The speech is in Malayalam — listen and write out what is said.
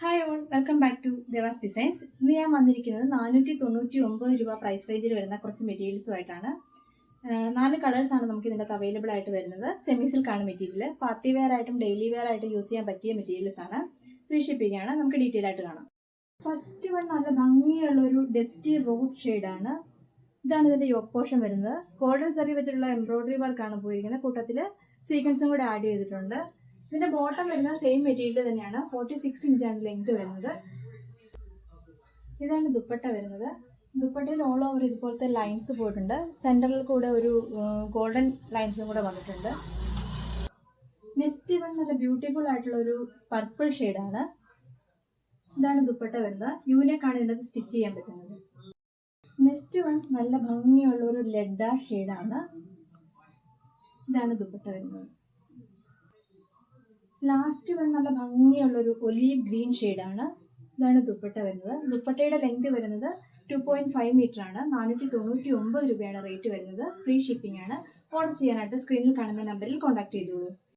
Hi all, welcome back to Devas designs. ഇന്ന് ഞാൻ വന്നിരിക്കുന്നത് 499 രൂപ പ്രൈസ് റേഞ്ചിൽ വരുന്ന കുറച്ച് മെറ്റീരിയൽസുമായിട്ടാണ്. 4 കളേഴ്സാണ് നമുക്ക് ഇതിനകത്ത് അവൈലബിൾ ആയിട്ട് വരുന്നത്. സെമി സിൽക്കാണ് മെറ്റീരിയൽ. പാർട്ടി വെയർ ആയിട്ടും ഡെയിലി വെയർ ആയിട്ട് യൂസ് ചെയ്യാൻ പറ്റിയ മെറ്റീരിയൽസ് ആണ്. ഫ്രീ ഷിപ്പിംഗ് ആണ്. നമുക്ക് ഡീറ്റെയിൽ ആയിട്ട് കാണാം. ഫസ്റ്റ് വൺ നല്ല ഭംഗിയുള്ള ഒരു ഡസ്റ്റി റോസ് ഷെയ്ഡാണ്. ഇതാണ് ഇതിന്റെ യോക്ക് പോർഷൻ വരുന്നത്. ഗോൾഡൻ സെറി വെച്ചിട്ടുള്ള എംബ്രോയിഡറി വർക്കാണ് പോയിരിക്കുന്നത്. കൂട്ടത്തിൽ സീക്വൻസും കൂടെ ആഡ് ചെയ്തിട്ടുണ്ട്. ഇതിന്റെ ബോട്ടം വരുന്ന സെയിം മെറ്റീരിയൽ തന്നെയാണ്. 46 ഇഞ്ചാണ് ലെങ്ത് വരുന്നത്. ഇതാണ് ദുപ്പട്ട വരുന്നത്. ദുപ്പട്ടയിൽ ഓൾ ഓവർ ഇതുപോലത്തെ ലൈൻസ് പോയിട്ടുണ്ട്. സെന്ററിൽ കൂടെ ഒരു ഗോൾഡൻ ലൈൻസും കൂടെ വന്നിട്ടുണ്ട്. നെക്സ്റ്റ് വൺ നല്ല ബ്യൂട്ടിഫുൾ ആയിട്ടുള്ള ഒരു പർപ്പിൾ ഷെയ്ഡാണ്. ഇതാണ് ദുപ്പട്ട വരുന്നത്. യൂനെക്കാണ് ഇതിനകത്ത് സ്റ്റിച്ച് ചെയ്യാൻ പറ്റുന്നത്. നെക്സ്റ്റ് വൺ നല്ല ഭംഗിയുള്ള ഒരു ലെഡ ഷെയ്ഡാണ്. ഇതാണ് ദുപ്പട്ട വരുന്നത്. ലാസ്റ്റ് വൺ നല്ല ഭംഗിയുള്ള ഒരു ഒലീവ് ഗ്രീൻ ഷെയ്ഡാണ്. ഇതാണ് ദുപ്പട്ട വരുന്നത്. ദുപ്പട്ടയുടെ ലെങ്ത് വരുന്നത് 2.5 മീറ്റർ ആണ്. 499 രൂപയാണ് റേറ്റ് വരുന്നത്. ഫ്രീ ഷിപ്പിംഗ് ആണ്. ഓർഡർ ചെയ്യാനായിട്ട് സ്ക്രീനിൽ കാണുന്ന നമ്പറിൽ കോൺടാക്ട് ചെയ്തോളൂ.